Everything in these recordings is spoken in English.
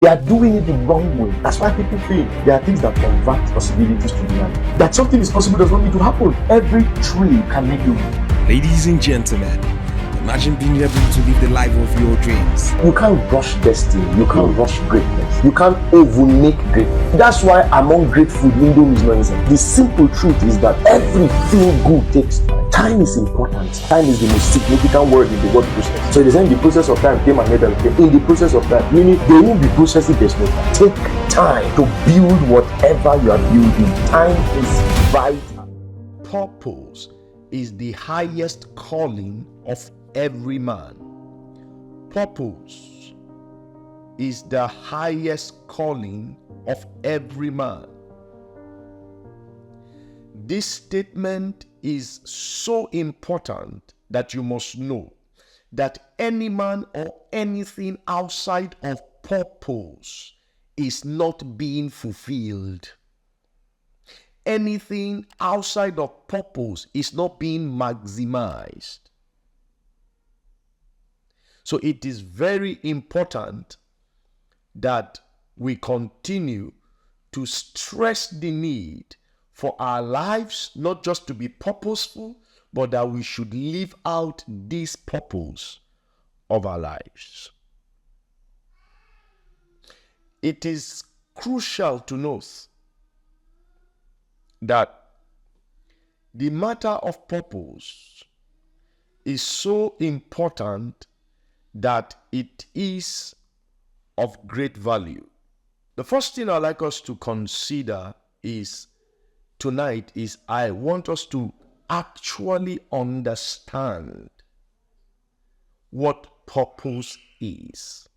They are doing it the wrong way. That's why people fail. There are things that convert possibilities to reality. That something is possible does not need to happen. Every tree can make you. Ladies and gentlemen, imagine being able to live the life of your dreams. You can't rush destiny. You can't rush greatness. You can't overmake greatness. That's why among great food, Indomie is not inside. The simple truth is that everything good takes time. Time is important. Time is the most significant word in the word process. So it is in the process of time came and Abel came. In the process of time, meaning they won't be processed if there's no time. Take time to build whatever you are building. Time is vital. Purpose is the highest calling of every man. Purpose is the highest calling of every man. This statement is so important that you must know that any man or anything outside of purpose is not being fulfilled. Anything outside of purpose is not being maximized. So it is very important that we continue to stress the need for our lives not just to be purposeful, but that we should live out this purpose of our lives. It is crucial to note that the matter of purpose is so important that it is of great value. The first thing I'd like us to consider is tonight is I want us to actually understand what purpose is.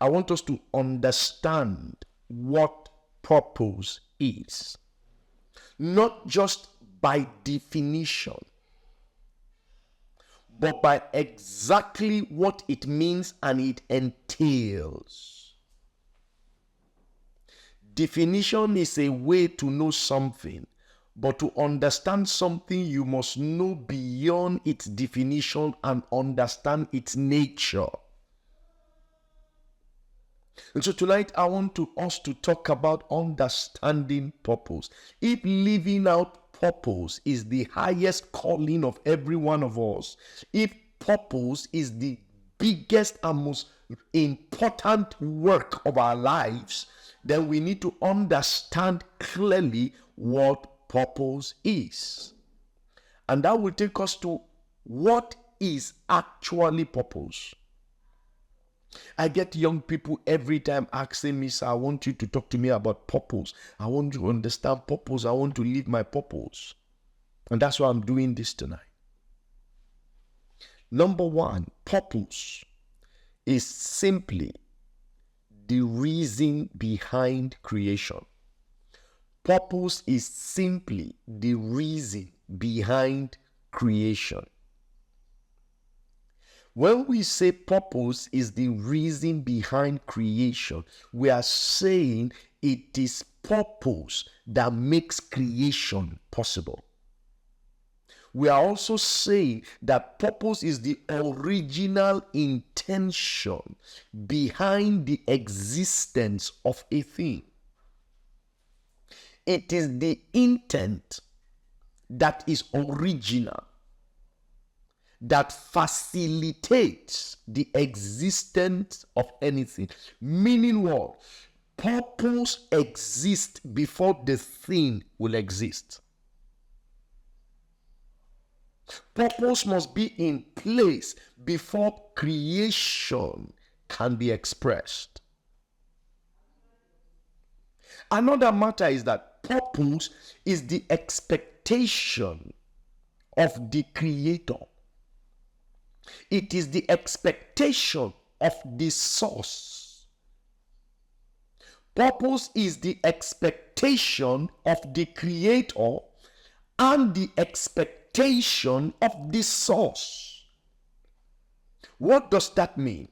I want us to understand what purpose is. Not just by definition, but by exactly what it means and it entails. Definition is a way to know something, but to understand something, you must know beyond its definition and understand its nature. And so tonight I want us to talk about understanding purpose. If living out purpose is the highest calling of every one of us, if purpose is the biggest and most important work of our lives, then we need to understand clearly what purpose is. And that will take us to what is actually purpose. I get young people every time asking me, "Sir, I want you to talk to me about purpose. I want to understand purpose. I want to live my purpose." And that's why I'm doing this tonight. Number one, purpose is simply the reason behind creation. Purpose is simply the reason behind creation. When we say purpose is the reason behind creation, we are saying it is purpose that makes creation possible. We are also saying that purpose is the original intention behind the existence of a thing. It is the intent that is original, that facilitates the existence of anything. Meaning what? Purpose exists before the thing will exist. Purpose must be in place before creation can be expressed. Another matter is that purpose is the expectation of the Creator. It is the expectation of the source. Purpose is the expectation of the Creator and the expectation of the source. What does that mean?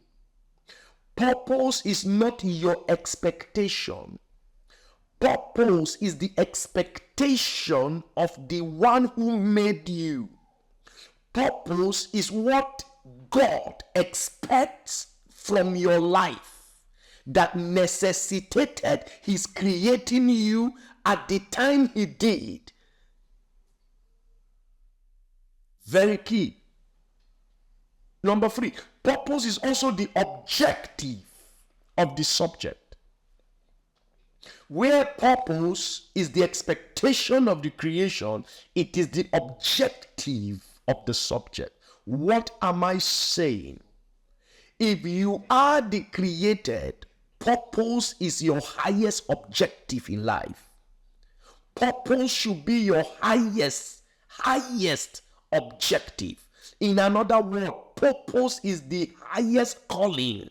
Purpose is not your expectation. Purpose is the expectation of the one who made you. Purpose is what God expects from your life. that necessitated his creating you at the time he did. Very key. Number 3, purpose is also the objective of the subject. Where purpose is the expectation of the creation, it is the objective of the subject. What am I saying? If you are the created, purpose is your highest objective in life. Purpose should be your highest objective. In another word, purpose is the highest calling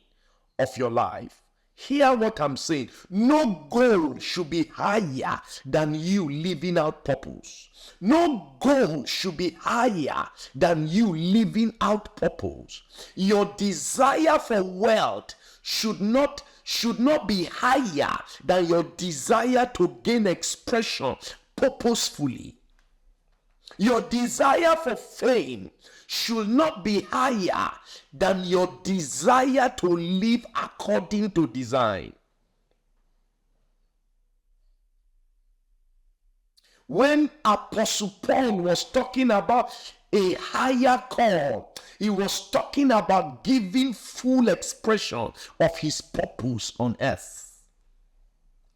of your life. Hear what I'm saying. No goal should be higher than you living out purpose. No goal should be higher than you living out purpose. Your desire for wealth should not be higher than your desire to gain expression purposefully. Your desire for fame should not be higher than your desire to live according to design. When Apostle Paul was talking about a higher call, he was talking about giving full expression of his purpose on earth.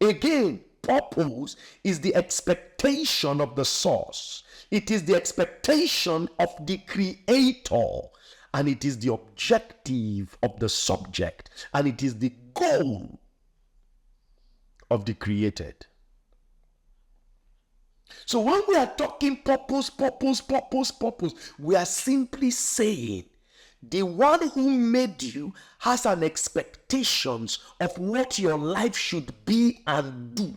Again, purpose is the expectation of the source. It is the expectation of the creator, and it is the objective of the subject, and it is the goal of the created. So when we are talking purpose, we are simply saying the one who made you has an expectations of what your life should be and do.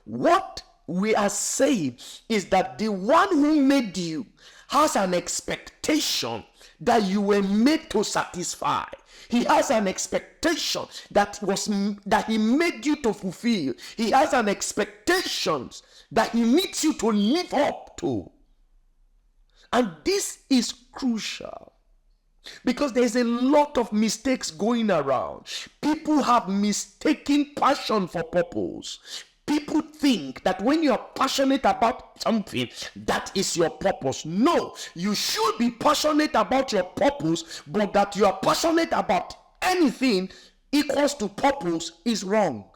What we are saying is that the one who made you has an expectation that you were made to satisfy. He has an expectation that he made you to fulfill. He has an expectation that he needs you to live up to. And this is crucial, because there's a lot of mistakes going around. People have mistaken passion for purpose. People think that when you are passionate about something, that is your purpose. No, you should be passionate about your purpose, but that you are passionate about anything equals to purpose is wrong.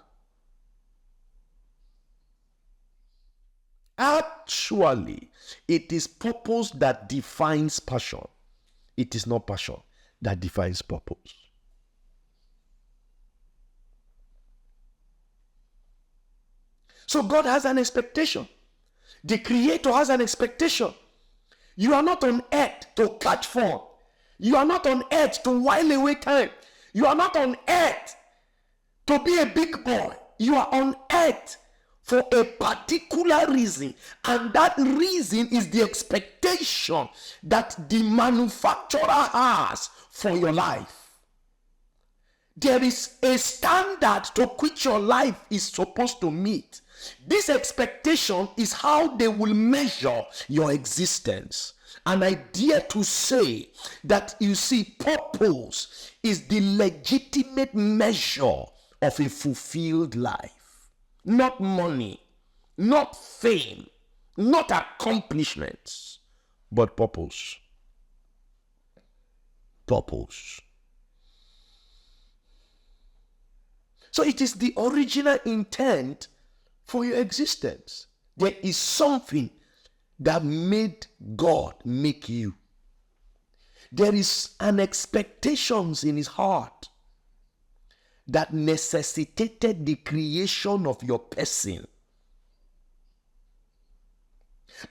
Actually, it is purpose that defines passion. It is not passion that defines purpose. So God has an expectation. The Creator has an expectation. You are not on earth to catch fun. You are not on earth to while away time. You are not on earth to be a big boy. You are on earth for a particular reason, and that reason is the expectation that the manufacturer has for your life. There is a standard to which your life is supposed to meet. This expectation is how they will measure your existence. And I dare to say that, you see, purpose is the legitimate measure of a fulfilled life. Not money, not fame, not accomplishments, but purpose. Purpose. So it is the original intent for your existence. There is something that made God make you. There is an expectations in his heart that necessitated the creation of your person.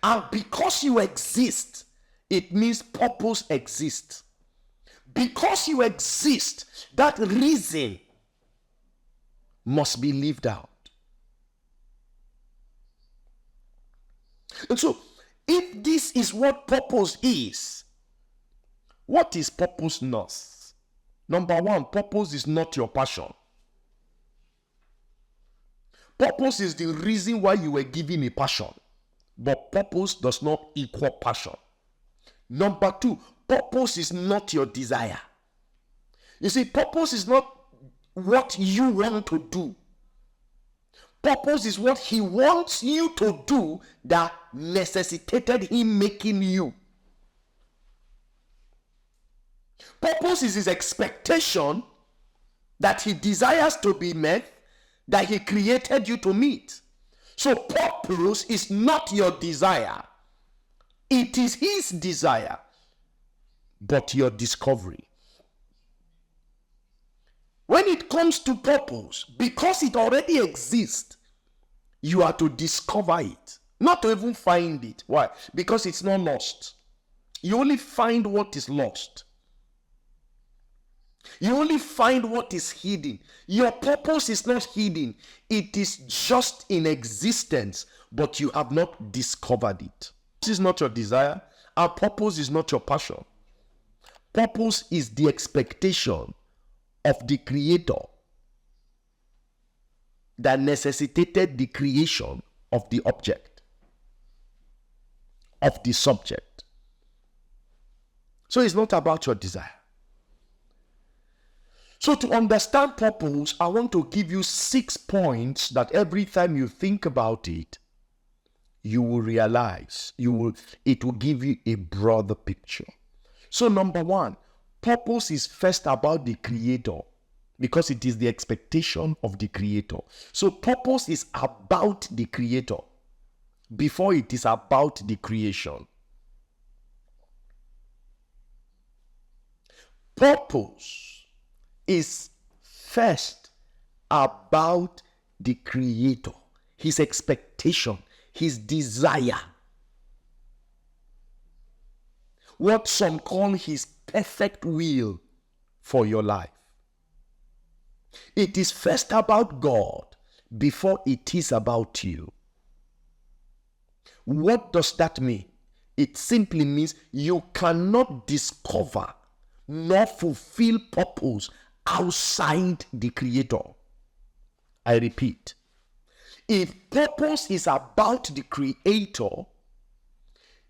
And because you exist, it means purpose exists. Because you exist, that reason must be lived out. And so, if this is what purpose is, what is purpose not? Number one, purpose is not your passion. Purpose is the reason why you were given a passion, but purpose does not equal passion. Number two, purpose is not your desire. You see, purpose is not what you want to do. Purpose is what he wants you to do that necessitated him making you. Purpose is his expectation that he desires to be met, that he created you to meet. So purpose is not your desire. It is his desire, but your discovery. When it comes to purpose, because it already exists, you are to discover it, not to even find it. Why? Because it's not lost. You only find what is lost. You only find what is hidden. Your purpose is not hidden. It is just in existence, but you have not discovered it. This is not your desire. Our purpose is not your passion. Purpose is the expectation of the Creator that necessitated the creation of the object, of the subject. So it's not about your desire. So to understand purpose, I want to give you 6 points that every time you think about it, you will realize, it will give you a broader picture. So number 1, purpose is first about the Creator, because it is the expectation of the Creator. So purpose is about the Creator before it is about the creation. Purpose is first about the Creator, his expectation, his desire, what some call his perfect will for your life. It is first about God before it is about you. What does that mean? It simply means you cannot discover nor fulfill purpose outside the Creator. I repeat, if purpose is about the Creator,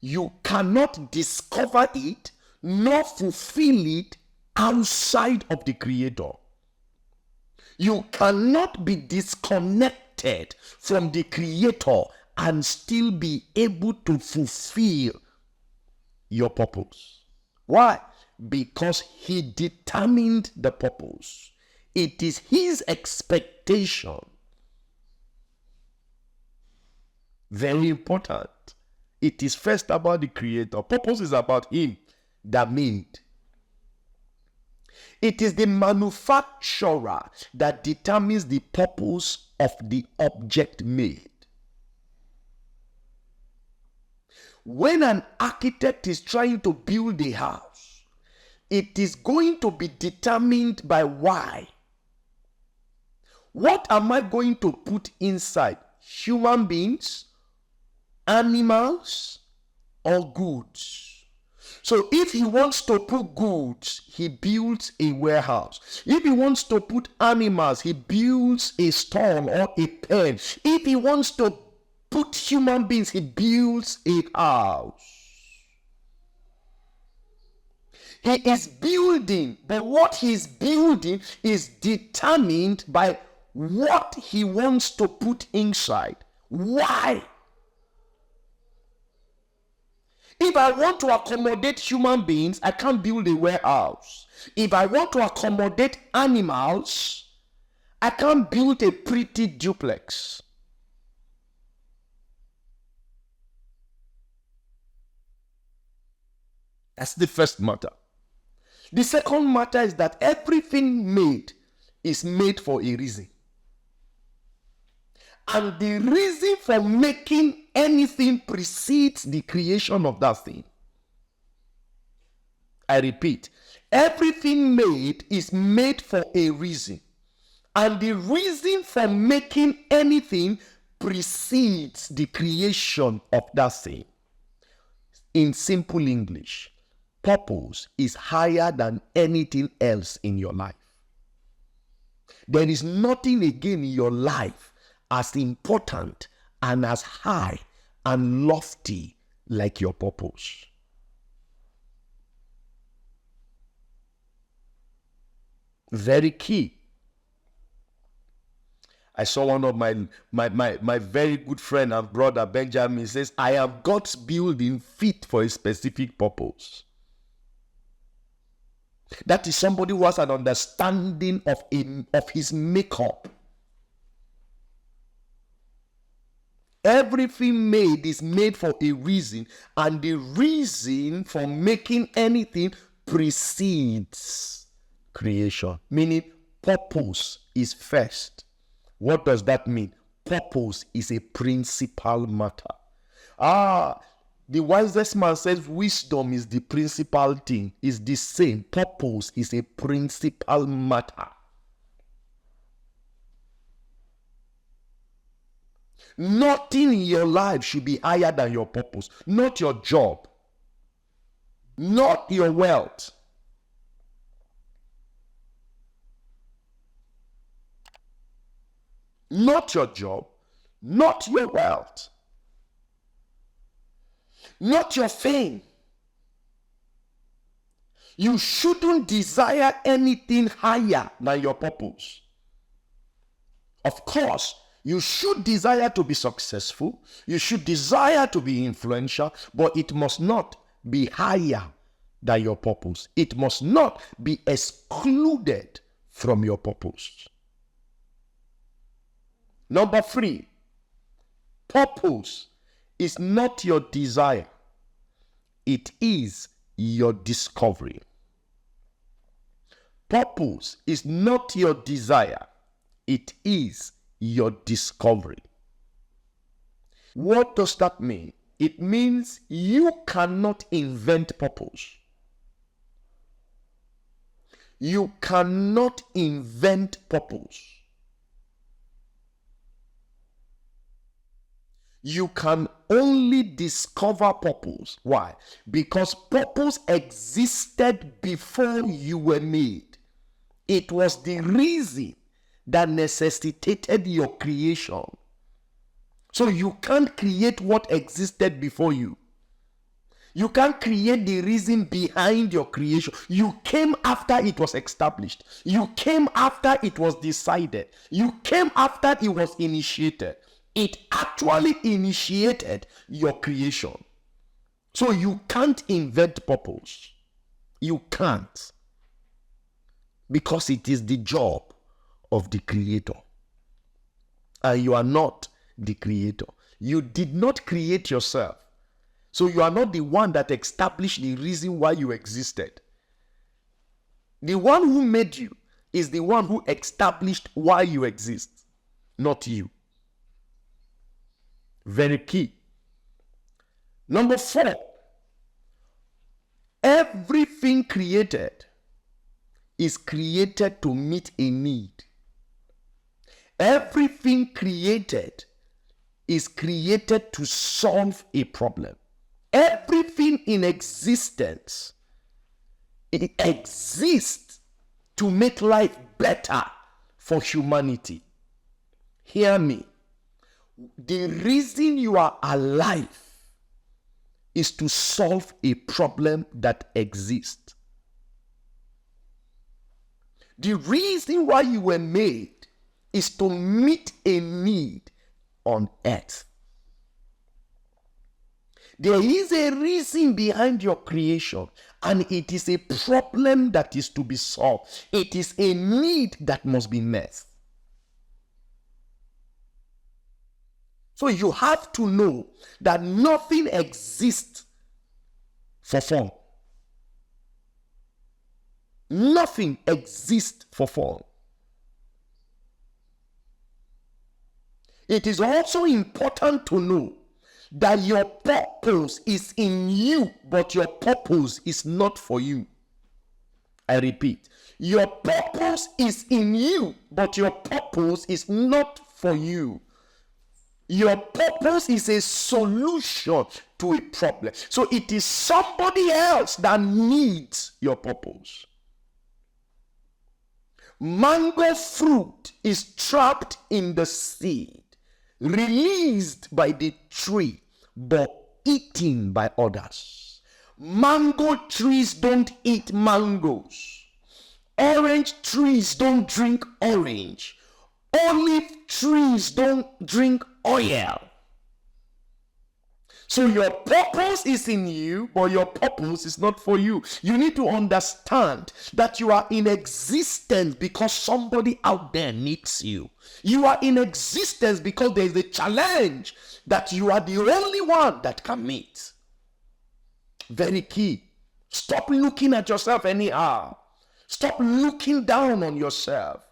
you cannot discover it nor fulfill it outside of the Creator. You cannot be disconnected from the Creator and still be able to fulfill your purpose. Why? Because he determined the purpose. It is his expectation. Very important. It is first about the Creator. Purpose is about him that made. It is the manufacturer that determines the purpose of the object made. When an architect is trying to build a house, it is going to be determined by why. What am I going to put inside? Human beings, animals, or goods? So if he wants to put goods, he builds a warehouse. If he wants to put animals, he builds a stall or a pen. If he wants to put human beings, he builds a house. He is building, but what he's building is determined by what he wants to put inside. Why? If I want to accommodate human beings, I can't build a warehouse. If I want to accommodate animals, I can't build a pretty duplex. That's the first matter. The second matter is that everything made is made for a reason. And the reason for making anything precedes the creation of that thing. I repeat, everything made is made for a reason. And the reason for making anything precedes the creation of that thing. In simple English, purpose is higher than anything else in your life. There is nothing again in your life as important and as high and lofty like your purpose. Very key. I saw one of my very good friend and brother Benjamin says, I am God's building fit for a specific purpose. That is somebody who has an understanding of his makeup. Everything made is made for a reason, and the reason for making anything precedes creation, meaning purpose is first. What does that mean? Purpose is a principal matter. The wisest man says wisdom is the principal thing. It's the same. Purpose is a principal matter. Nothing in your life should be higher than your purpose. Not your job. Not your wealth. Not your job. Not your wealth. Not your fame. You shouldn't desire anything higher than your purpose. Of course, you should desire to be successful. You should desire to be influential, but it must not be higher than your purpose. It must not be excluded from your purpose. Number 3, purpose is not your desire. It is your discovery. Purpose is not your desire. It is your discovery. What does that mean? It means you cannot invent purpose. You cannot invent purpose. You can only discover purpose. Why? Because purpose existed before you were made. It was the reason that necessitated your creation. So you can't create what existed before you. You can't create the reason behind your creation. You came after it was established. You came after it was decided. You came after it was initiated. It actually initiated your creation. So you can't invent purpose. You can't. Because it is the job of the creator. And you are not the creator. You did not create yourself. So you are not the one that established the reason why you existed. The one who made you is the one who established why you exist, not you. Very key. Number 4, everything created is created to meet a need. Everything created is created to solve a problem. Everything in existence, it exists to make life better for humanity. Hear me. The reason you are alive is to solve a problem that exists. The reason why you were made is to meet a need on earth. There is a reason behind your creation, and it is a problem that is to be solved. It is a need that must be met. So you have to know that nothing exists for fun. Nothing exists for fun. It is also important to know that your purpose is in you, but your purpose is not for you. I repeat, your purpose is in you, but your purpose is not for you. Your purpose is a solution to a problem. So it is somebody else that needs your purpose. Mango fruit is trapped in the seed, released by the tree, but eaten by others. Mango trees don't eat mangoes. Orange trees don't drink orange. Olive trees don't drink oil. So your purpose is in you, but your purpose is not for you. You need to understand that you are in existence because somebody out there needs you. You are in existence because there is a challenge that you are the only one that can meet. Very key. Stop looking at yourself anyhow. Stop looking down on yourself.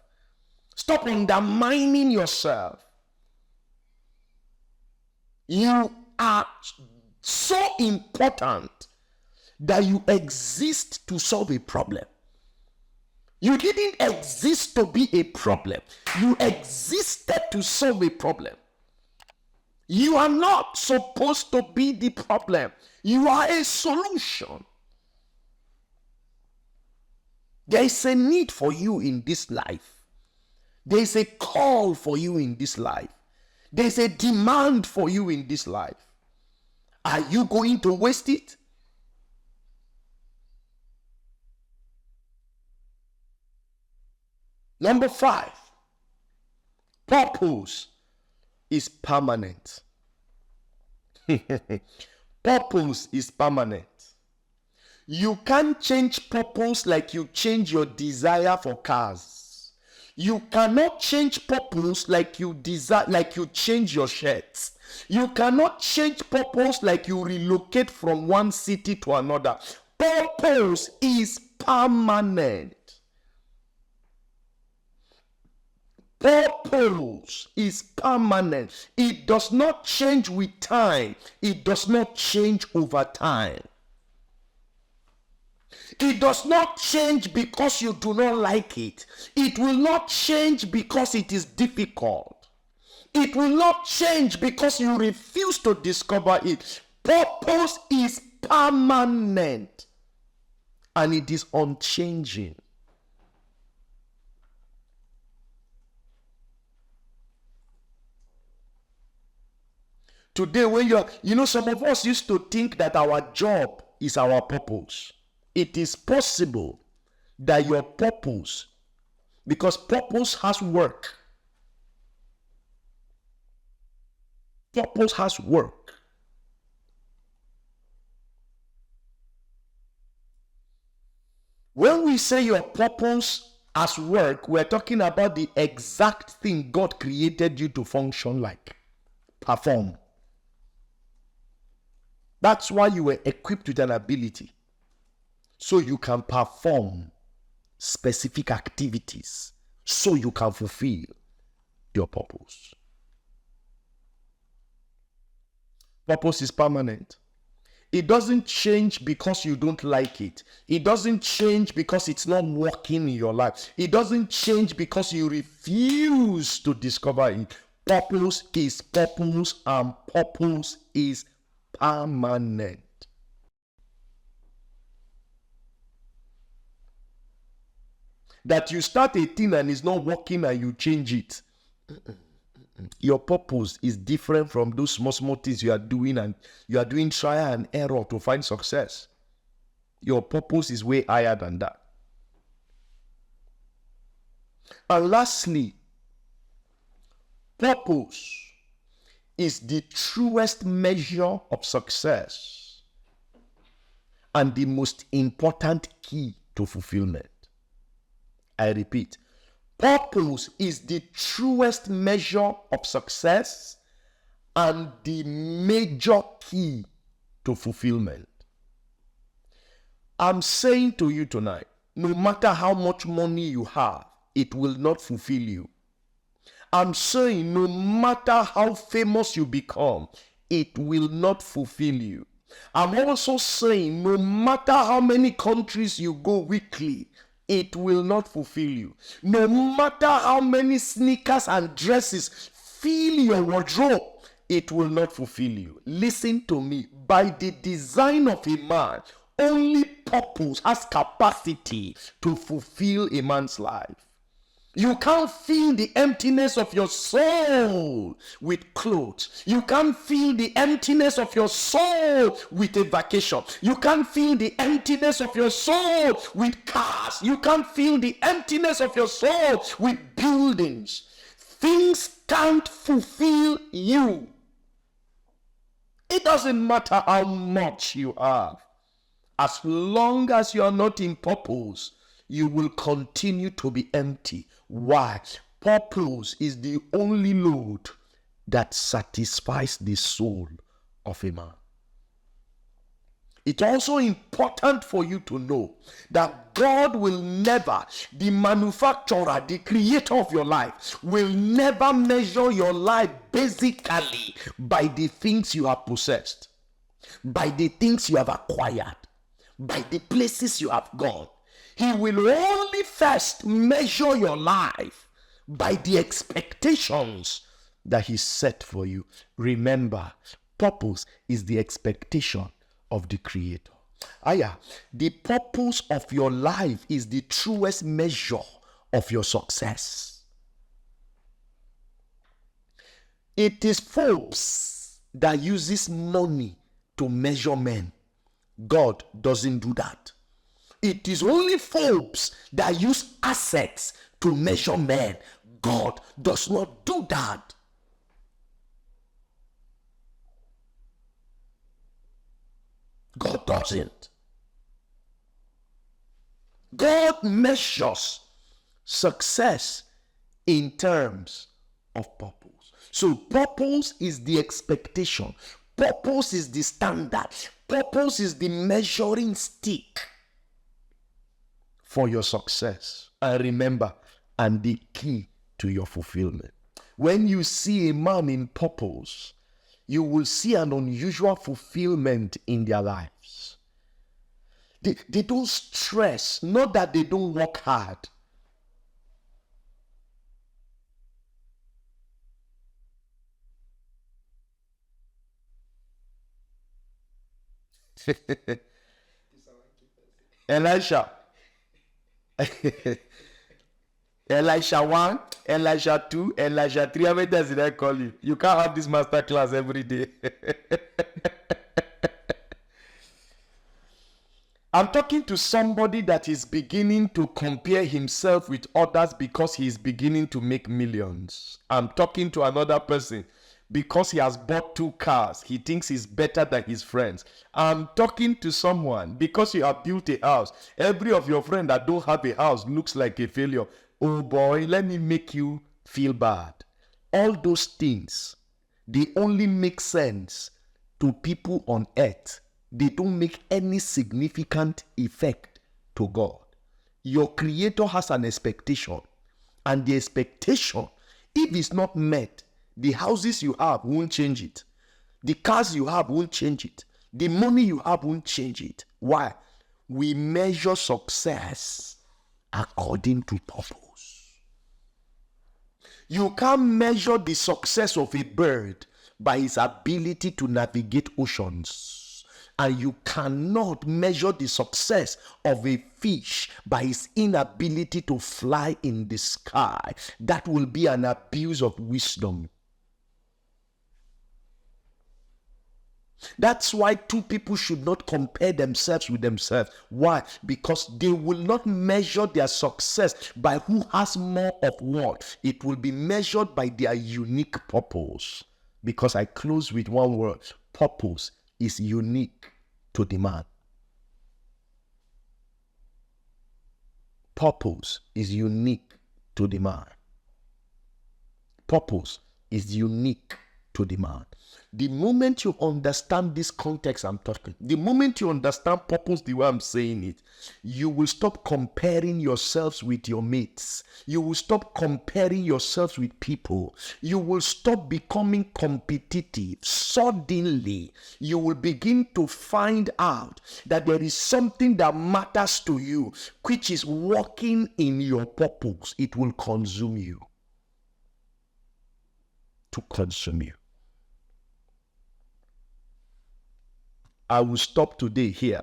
Stop undermining yourself. You are so important that you exist to solve a problem. You didn't exist to be a problem. You existed to solve a problem. You are not supposed to be the problem. You are a solution. There is a need for you in this life. There is a call for you in this life. There is a demand for you in this life. Are you going to waste it? Number 5, purpose is permanent. Purpose is permanent. You can't change purpose like you change your desire for cars. You cannot change purpose like you change your shirts. You cannot change purpose like you relocate from one city to another. Purpose is permanent. Purpose is permanent. It does not change with time. It does not change over time. It does not change because you do not like it. It will not change because it is difficult. It will not change because you refuse to discover it. Purpose is permanent and it is unchanging. Today, when some of us used to think that our job is our purpose. It is possible that your purpose, because purpose has work. Purpose has work. When we say your purpose has work, we're talking about the exact thing God created you to function like, perform. That's why you were equipped with an ability, so you can perform specific activities, so you can fulfill your purpose. Purpose is permanent. It doesn't change because you don't like it. It doesn't change because it's not working in your life. It doesn't change because you refuse to discover it. Purpose is purpose, and purpose is permanent. That you start a thing and it's not working and you change it. Your purpose is different from those small things you are doing, and you are doing trial and error to find success. Your purpose is way higher than that. And lastly, purpose is the truest measure of success and the most important key to fulfillment. I repeat, purpose is the truest measure of success and the major key to fulfillment. I'm saying to you tonight, no matter how much money you have, it will not fulfill you. I'm saying no matter how famous you become, it will not fulfill you. I'm also saying no matter how many countries you go weekly, it will not fulfill you. No matter how many sneakers and dresses fill your wardrobe, it will not fulfill you. Listen to me. By the design of a man, only purpose has capacity to fulfill a man's life. You can't fill the emptiness of your soul with clothes. You can't fill the emptiness of your soul with a vacation. You can't fill the emptiness of your soul with cars. You can't fill the emptiness of your soul with buildings. Things can't fulfill you. It doesn't matter how much you have. As long as you are not in purpose, you will continue to be empty. Why? Purpose is the only load that satisfies the soul of a man. It's also important for you to know that God will never, the manufacturer, the creator of your life, will never measure your life basically by the things you have possessed, by the things you have acquired, by the places you have gone. He will only first measure your life by the expectations that he set for you. Remember, purpose is the expectation of the creator. The purpose of your life is the truest measure of your success. It is Forbes that uses money to measure men. God doesn't do that. It is only Forbes that use assets to measure men. God does not do that. God doesn't. God measures success in terms of purpose. So purpose is the expectation. Purpose is the standard. Purpose is the measuring stick for your success. And remember, and the key to your fulfillment. When you see a man in purpose, you will see an unusual fulfillment in their lives. They don't stress, not that they don't work hard. Elisha. Elisha 1, Elisha 2, Elisha 3. How many times did I call you? You can't have this master class every day. I'm talking to somebody that is beginning to compare himself with others because he is beginning to make millions. I'm talking to another person because he has bought 2 cars. He thinks he's better than his friends. I'm talking to someone because you have built a house. Every of your friends that don't have a house looks like a failure. Oh boy, let me make you feel bad. All those things, they only make sense to people on earth. They don't make any significant effect to God. Your creator has an expectation, and the expectation, if it's not met, the houses you have won't change it. The cars you have won't change it. The money you have won't change it. Why? We measure success according to purpose. You can't measure the success of a bird by his ability to navigate oceans. And you cannot measure the success of a fish by his inability to fly in the sky. That will be an abuse of wisdom. That's why 2 people should not compare themselves with themselves. Why? Because they will not measure their success by who has more of what. It will be measured by their unique purpose. Because I close with one word. Purpose is unique to the man. Purpose is unique to the man. Purpose is unique to the man. The moment you understand this context I'm talking, the moment you understand purpose the way I'm saying it, you will stop comparing yourselves with your mates. You will stop comparing yourselves with people. You will stop becoming competitive. Suddenly, you will begin to find out that there is something that matters to you, which is working in your purpose. It will consume you. To consume you. I will stop today here.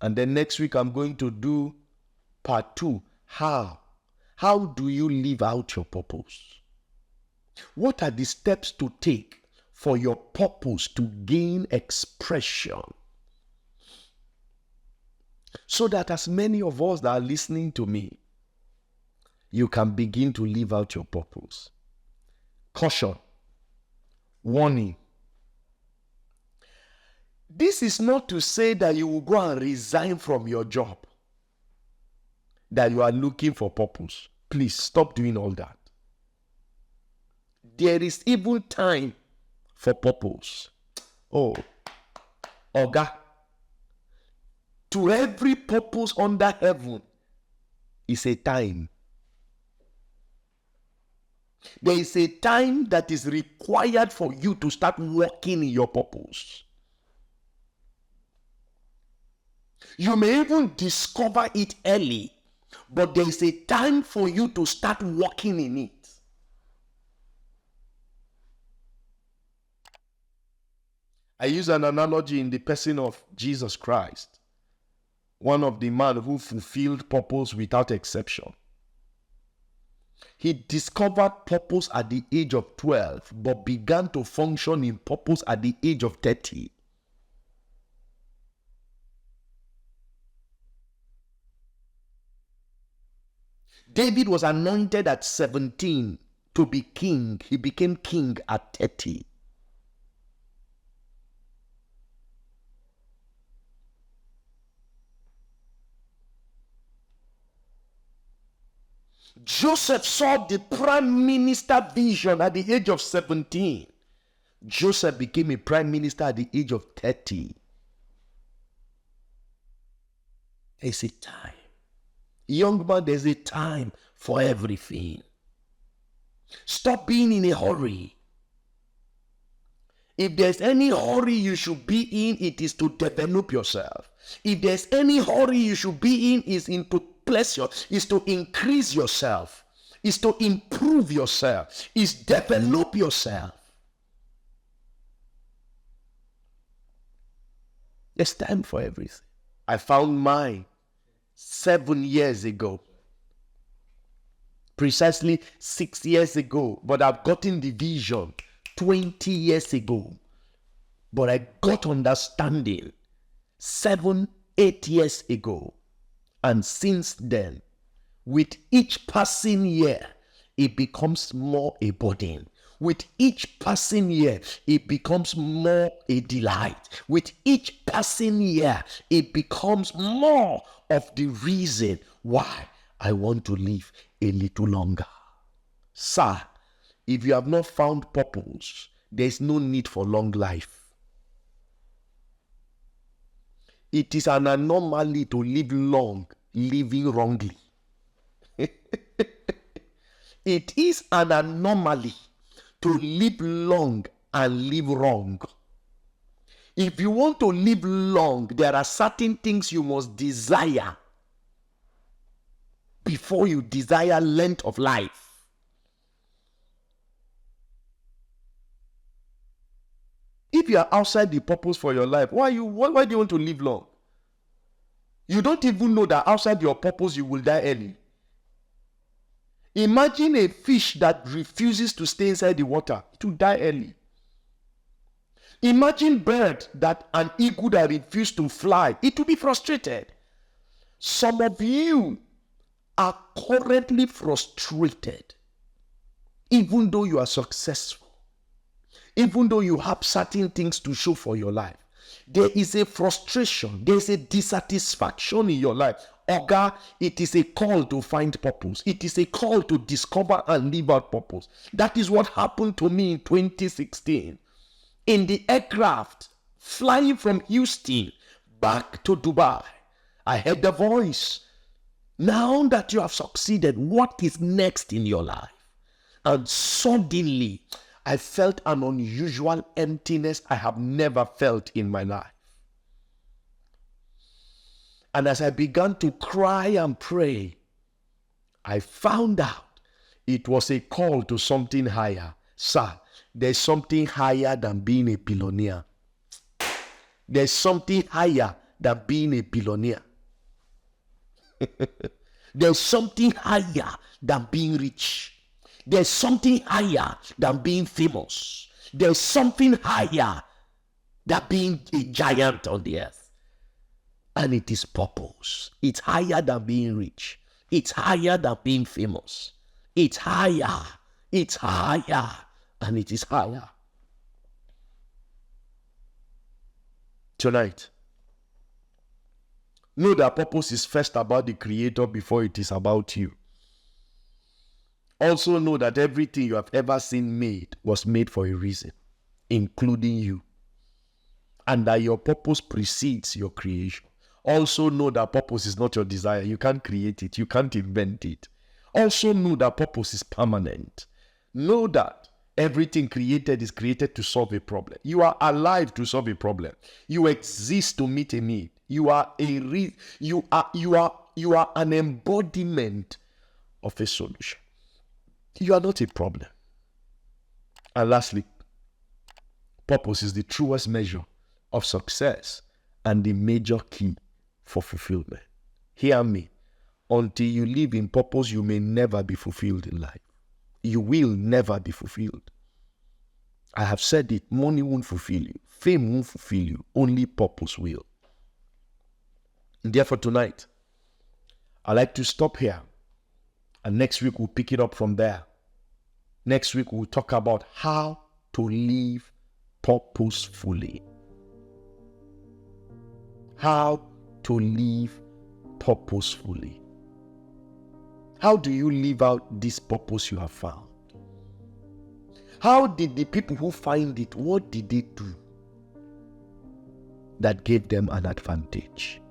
And then next week I'm going to do part 2. How do you live out your purpose? What are the steps to take for your purpose to gain expression? So that as many of us that are listening to me, you can begin to live out your purpose. Caution. Warning. This is not to say that you will go and resign from your job, that you are looking for purpose. Please stop doing all that. There is even time for purpose. Oh, Oga, to every purpose under heaven is a time. There is a time that is required for you to start working in your purpose. You may even discover it early, but there is a time for you to start working in it. I use an analogy in the person of Jesus Christ, one of the men who fulfilled purpose without exception. He discovered purpose at the age of 12, but began to function in purpose at the age of 30. David was anointed at 17 to be king. He became king at 30. Joseph saw the prime minister vision at the age of 17. Joseph became a prime minister at the age of 30. There's a time. Young man, there's a time for everything. Stop being in a hurry. If there's any hurry you should be in, it is to develop yourself. If there's any hurry you should be in, is into pleasure, is to increase yourself, is to improve yourself, is develop yourself. There's time for everything. I found mine 7 years ago. Precisely 6 years ago. But I've gotten the vision 20 years ago. But I got understanding 7, 8 years ago. And since then, with each passing year, it becomes more a burden. With each passing year, it becomes more a delight. With each passing year, it becomes more of the reason why I want to live a little longer. Sir, if you have not found purpose, there is no need for long life. It is an anomaly to live long, living wrongly. It is an anomaly to live long and live wrong. If you want to live long, there are certain things you must desire before you desire length of life. If you are outside the purpose for your life, why do you want to live long? You don't even know that outside your purpose you will die early. Imagine a fish that refuses to stay inside the water. It will die early. Imagine an eagle that refuses to fly. It will be frustrated. Some of you are currently frustrated, even though you are successful, even though you have certain things to show for your life. There is a frustration, there is a dissatisfaction in your life. Oga, it is a call to find purpose. It is a call to discover and live out purpose. That is what happened to me in 2016. In the aircraft, flying from Houston back to Dubai, I heard the voice. Now that you have succeeded, what is next in your life? And suddenly, I felt an unusual emptiness I have never felt in my life. And as I began to cry and pray, I found out it was a call to something higher. Sir, there's something higher than being a billionaire. There's something higher than being a billionaire. There's something higher than being rich. There's something higher than being famous. There's something higher than being a giant on the earth. And it is purpose. It's higher than being rich. It's higher than being famous. It's higher. It's higher. and it is higher. Tonight, know that purpose is first about the Creator before it is about you. Also know that everything you have ever seen made was made for a reason, including you, and that your purpose precedes your creation. Also know that purpose is not your desire. You can't create it. You can't invent it. Also know that purpose is permanent. Know that everything created is created to solve a problem. You are alive to solve a problem. You exist to meet a need. You are an embodiment of a solution. You are not a problem. And lastly, purpose is the truest measure of success and the major key for fulfillment. Hear me. Until you live in purpose, you may never be fulfilled in life. You will never be fulfilled. I have said it, money won't fulfill you. Fame won't fulfill you. Only purpose will. And therefore tonight, I'd like to stop here. And next week, we'll pick it up from there. Next week, we'll talk about how to live purposefully. How to live purposefully. How do you live out this purpose you have found? How did the people who find it, what did they do that gave them an advantage?